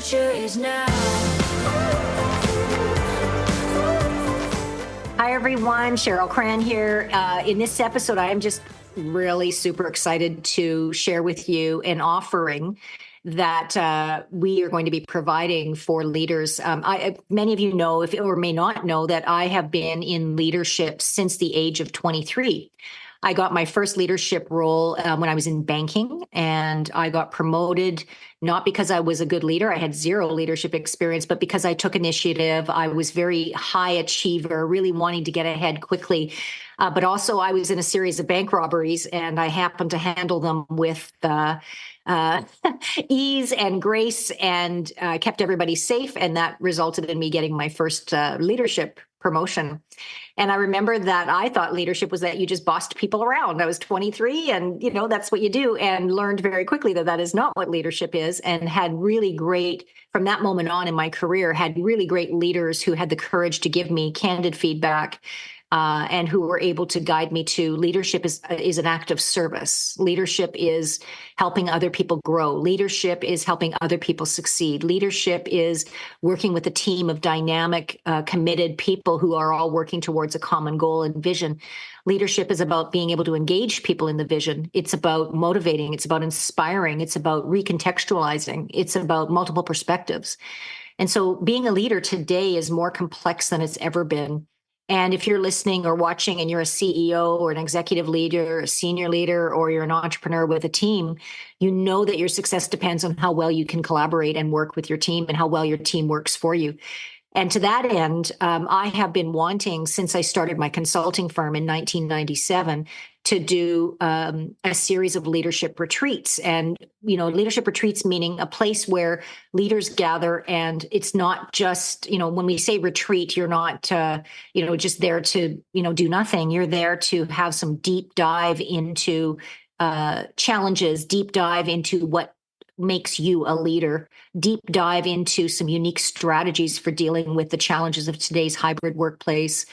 future is now. Hi, everyone. Cheryl Cran here. In this episode, I am just really super excited to share with you an offering that we are going to be providing for leaders. Many of you know, if or may not know, that I have been in leadership since the age of 23. I got my first leadership role when I was in banking, and I got promoted not because I was a good leader. I had zero leadership experience, but because I took initiative. I was very high achiever, really wanting to get ahead quickly. But also I was in a series of bank robberies, and I happened to handle them with ease and grace, and kept everybody safe. And that resulted in me getting my first leadership promotion. And I remember that I thought leadership was that you just bossed people around. I was 23 and, that's what you do, and learned very quickly that that is not what leadership is, and had really great, from that moment on in my career, had really great leaders who had the courage to give me candid feedback. And who were able to guide me to leadership is an act of service. Leadership is helping other people grow. Leadership is helping other people succeed. Leadership is working with a team of dynamic, committed people who are all working towards a common goal and vision. Leadership is about being able to engage people in the vision. It's about motivating. It's about inspiring. It's about recontextualizing. It's about multiple perspectives. And so being a leader today is more complex than it's ever been. And if you're listening or watching and you're a CEO or an executive leader, a senior leader, or you're an entrepreneur with a team, you know that your success depends on how well you can collaborate and work with your team, and how well your team works for you. And to that end, I have been wanting, since I started my consulting firm in 1997, to do a series of leadership retreats. And, leadership retreats meaning a place where leaders gather, and it's not just, when we say retreat, you're not, just there to, do nothing. You're there to have some deep dive into challenges, deep dive into what makes you a leader, deep dive into some unique strategies for dealing with the challenges of today's hybrid workplace,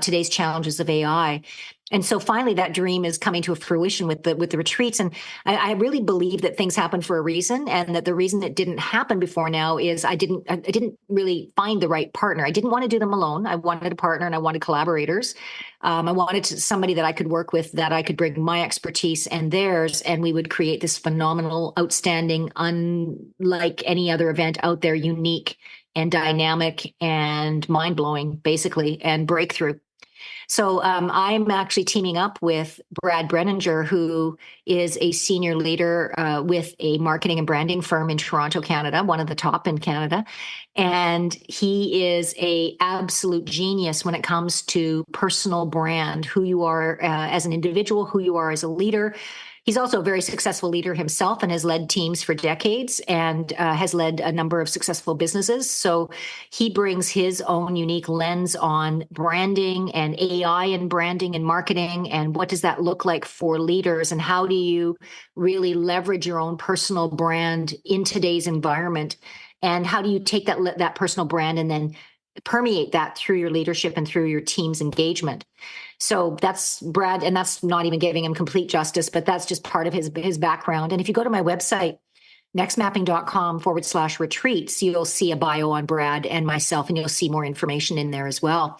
today's challenges of AI. And so finally, that dream is coming to fruition with the retreats. And I really believe that things happen for a reason, and that the reason it didn't happen before now is I didn't really find the right partner. I didn't want to do them alone. I wanted a partner, and I wanted collaborators. I wanted somebody that I could work with, that I could bring my expertise and theirs, and we would create this phenomenal, outstanding, unlike any other event out there, unique and dynamic and mind-blowing, basically, and breakthrough. So I'm actually teaming up with Brad Breininger, who is a senior leader with a marketing and branding firm in Toronto, Canada, one of the top in Canada. And he is an absolute genius when it comes to personal brand, who you are as an individual, who you are as a leader. He's also a very successful leader himself, and has led teams for decades, and has led a number of successful businesses. So he brings his own unique lens on branding and AI and branding and marketing, and what does that look like for leaders, and how do you really leverage your own personal brand in today's environment, and how do you take that personal brand and then permeate that through your leadership and through your team's engagement. So that's Brad, and that's not even giving him complete justice, but that's just part of his background. And if you go to my website, nextmapping.com/retreats, you'll see a bio on Brad and myself, and you'll see more information in there as well.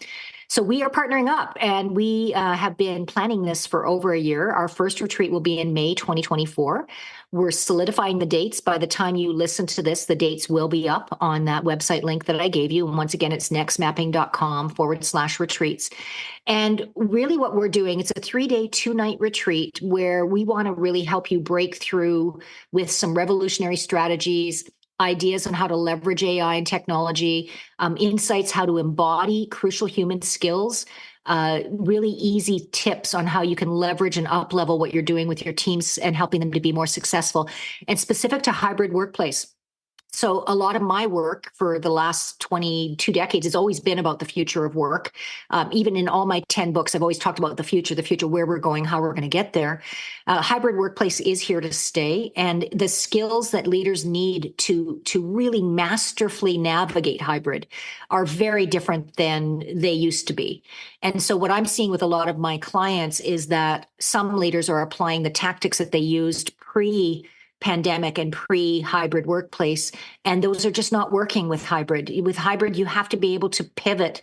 So we are partnering up, and we have been planning this for over a year. Our first retreat will be in May 2024. We're solidifying the dates. By the time you listen to this, the dates will be up on that website link that I gave you. And once again, it's nextmapping.com/retreats. And really what we're doing, it's a 3-day, 2-night retreat where we want to really help you break through with some revolutionary strategies, ideas on how to leverage AI and technology, insights how to embody crucial human skills, really easy tips on how you can leverage and up-level what you're doing with your teams and helping them to be more successful, and specific to hybrid workplace. So a lot of my work for the last 22 decades has always been about the future of work. Even in all my 10 books, I've always talked about the future, where we're going, how we're going to get there. Hybrid workplace is here to stay. And the skills that leaders need to really masterfully navigate hybrid are very different than they used to be. And so what I'm seeing with a lot of my clients is that some leaders are applying the tactics that they used pandemic and pre-hybrid workplace. And those are just not working with hybrid. With hybrid, you have to be able to pivot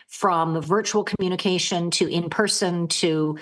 from virtual communication to in-person to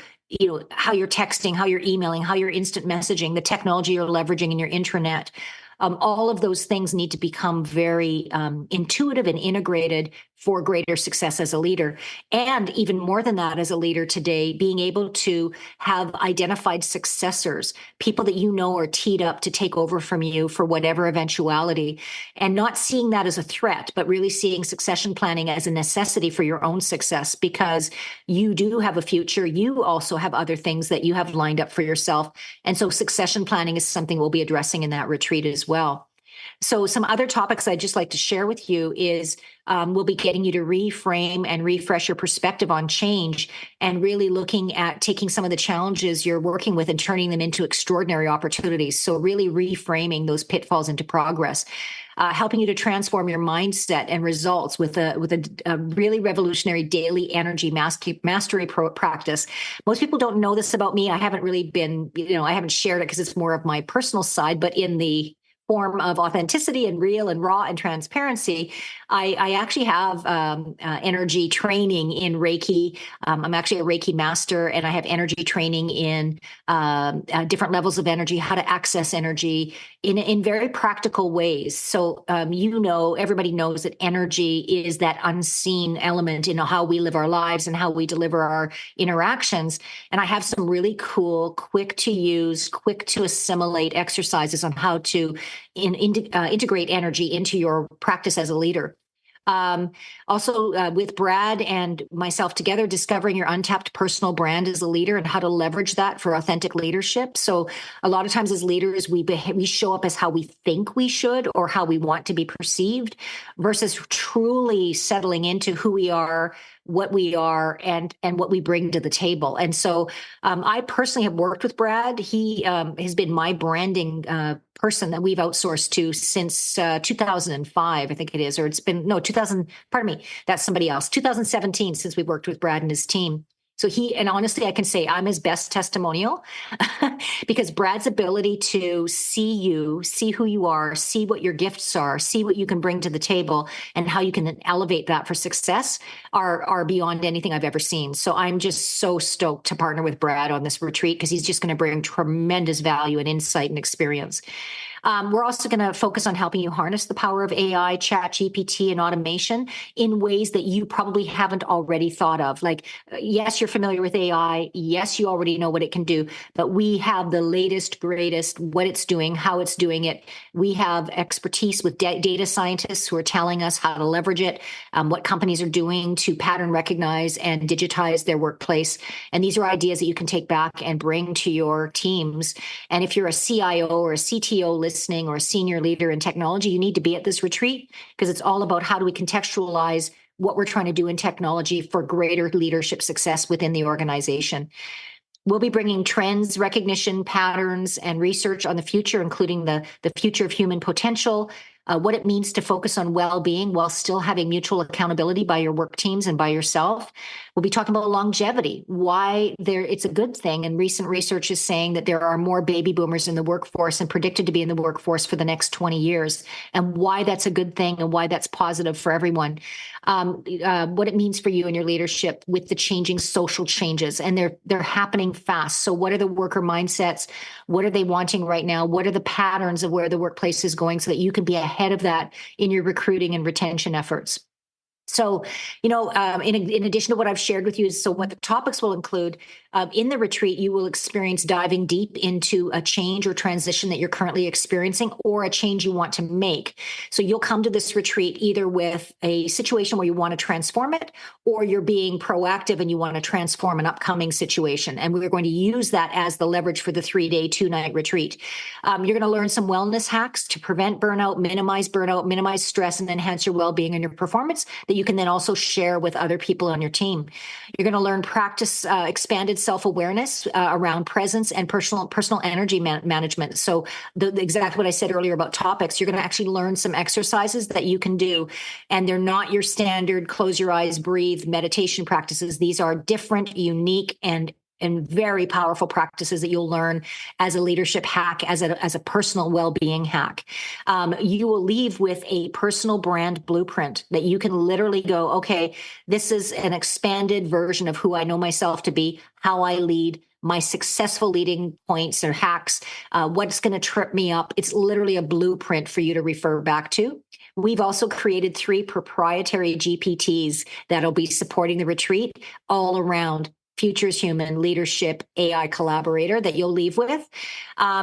how you're texting, how you're emailing, how you're instant messaging, the technology you're leveraging in your intranet. All of those things need to become very intuitive and integrated for greater success as a leader. And even more than that, as a leader today, being able to have identified successors, people that you know are teed up to take over from you for whatever eventuality, and not seeing that as a threat, but really seeing succession planning as a necessity for your own success, because you do have a future. You also have other things that you have lined up for yourself. And so succession planning is something we'll be addressing in that retreat as well. So some other topics I'd just like to share with you is we'll be getting you to reframe and refresh your perspective on change, and really looking at taking some of the challenges you're working with and turning them into extraordinary opportunities. So really reframing those pitfalls into progress. Helping you to transform your mindset and results with a really revolutionary daily energy mastery practice. Most people don't know this about me. I haven't really been, I haven't shared it because it's more of my personal side, but in the form of authenticity and real and raw and transparency, I actually have energy training in Reiki. I'm actually a Reiki master, and I have energy training in different levels of energy, how to access energy in very practical ways. So everybody knows that energy is that unseen element in how we live our lives and how we deliver our interactions. And I have some really cool, quick to use, quick to assimilate exercises on how to integrate energy into your practice as a leader. Also, with Brad and myself together, discovering your untapped personal brand as a leader and how to leverage that for authentic leadership. So a lot of times as leaders, we show up as how we think we should or how we want to be perceived, versus truly settling into who we are, what we are, and what we bring to the table. And so I personally have worked with Brad. He has been my branding person that we've outsourced to since 2005, I think it is, or it's been, no, 2000, pardon me, that's somebody else, 2017, since we worked with Brad and his team. So and honestly, I can say I'm his best testimonial because Brad's ability to see you, see who you are, see what your gifts are, see what you can bring to the table, and how you can elevate that for success are beyond anything I've ever seen. So I'm just so stoked to partner with Brad on this retreat, because he's just going to bring tremendous value and insight and experience. We're also going to focus on helping you harness the power of AI, chat, GPT, and automation in ways that you probably haven't already thought of. Like, yes, you're familiar with AI. Yes, you already know what it can do, but we have the latest, greatest, what it's doing, how it's doing it. We have expertise with data scientists who are telling us how to leverage it, what companies are doing to pattern recognize and digitize their workplace. And these are ideas that you can take back and bring to your teams. And if you're a CIO or a CTO listening, or a senior leader in technology, you need to be at this retreat, because it's all about how do we contextualize what we're trying to do in technology for greater leadership success within the organization. We'll be bringing trends, recognition, patterns, and research on the future, including the future of human potential, what it means to focus on well-being while still having mutual accountability by your work teams and by yourself. We'll be talking about longevity, why it's a good thing. And recent research is saying that there are more baby boomers in the workforce and predicted to be in the workforce for the next 20 years, and why that's a good thing and why that's positive for everyone. What it means for you and your leadership with the changing social changes, and they're happening fast. So what are the worker mindsets? What are they wanting right now? What are the patterns of where the workplace is going, so that you can be ahead of that in your recruiting and retention efforts? So, in addition to what I've shared with you, so what the topics will include, in the retreat, you will experience diving deep into a change or transition that you're currently experiencing, or a change you want to make. So you'll come to this retreat either with a situation where you want to transform it, or you're being proactive and you want to transform an upcoming situation. And we're going to use that as the leverage for the 3-day, 2-night retreat. You're going to learn some wellness hacks to prevent burnout, minimize stress, and enhance your well-being and your performance that you can then also share with other people on your team. You're going to learn practice expanded self-awareness around presence and personal energy management. So exactly what I said earlier about topics, you're going to actually learn some exercises that you can do. And they're not your standard close your eyes, breathe meditation practices. These are different, unique, and and very powerful practices that you'll learn as a leadership hack, as a personal well-being hack. You will leave with a personal brand blueprint that you can literally go, okay, this is an expanded version of who I know myself to be, how I lead, my successful leading points or hacks, what's going to trip me up. It's literally a blueprint for you to refer back to. We've also created 3 proprietary GPTs that'll be supporting the retreat all around Futures Human, Leadership, AI Collaborator that you'll leave with.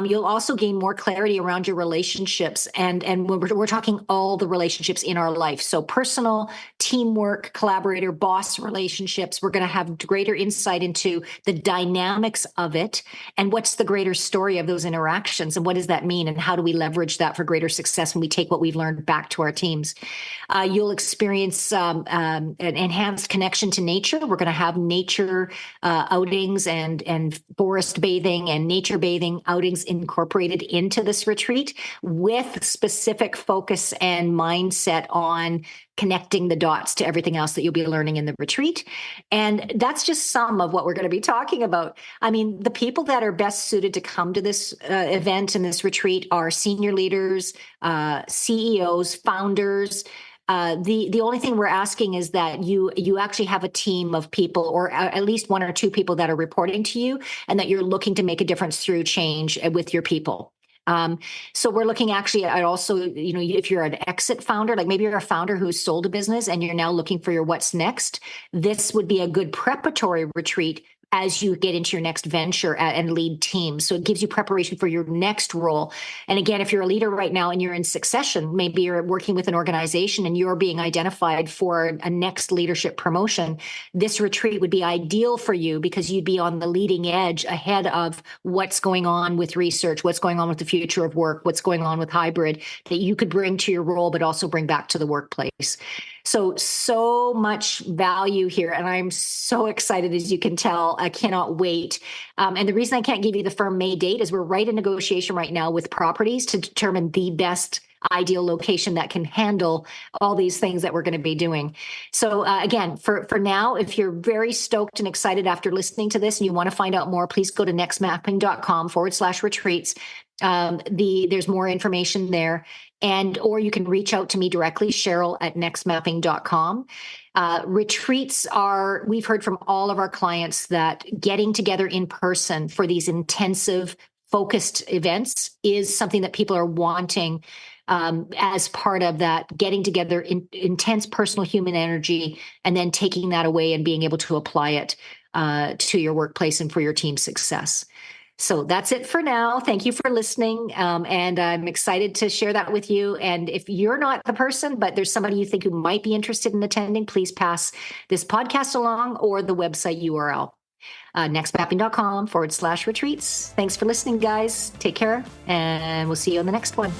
You'll also gain more clarity around your relationships. And we're talking all the relationships in our life. So personal, teamwork, collaborator, boss relationships. We're going to have greater insight into the dynamics of it and what's the greater story of those interactions and what does that mean and how do we leverage that for greater success when we take what we've learned back to our teams. You'll experience an enhanced connection to nature. We're going to have nature outings and forest bathing and nature bathing outings incorporated into this retreat with specific focus and mindset on connecting the dots to everything else that you'll be learning in the retreat. And that's just some of what we're going to be talking about. I mean, the people that are best suited to come to this event and this retreat are senior leaders, CEOs, founders. The only thing we're asking is that you actually have a team of people, or at least 1 or 2 people that are reporting to you, and that you're looking to make a difference through change with your people. So we're looking actually at also, if you're an exit founder, like maybe you're a founder who's sold a business and you're now looking for your what's next, this would be a good preparatory retreat as you get into your next venture and lead teams. So it gives you preparation for your next role. And again, if you're a leader right now and you're in succession, maybe you're working with an organization and you're being identified for a next leadership promotion, this retreat would be ideal for you because you'd be on the leading edge ahead of what's going on with research, what's going on with the future of work, what's going on with hybrid that you could bring to your role, but also bring back to the workplace. So much value here. And I'm so excited, as you can tell. I cannot wait. And the reason I can't give you the firm May date is we're right in negotiation right now with properties to determine the best ideal location that can handle all these things that we're going to be doing. So again, for now, if you're very stoked and excited after listening to this and you want to find out more, please go to nextmapping.com/retreats. There's more information there. Or you can reach out to me directly, Cheryl@nextmapping.com. Retreats we've heard from all of our clients that getting together in person for these intensive, focused events is something that people are wanting as part of that getting together in intense personal human energy and then taking that away and being able to apply it to your workplace and for your team's success. So that's it for now. Thank you for listening. And I'm excited to share that with you. And if you're not the person, but there's somebody you think who might be interested in attending, please pass this podcast along or the website URL, nextmapping.com/retreats. Thanks for listening, guys. Take care, and we'll see you on the next one.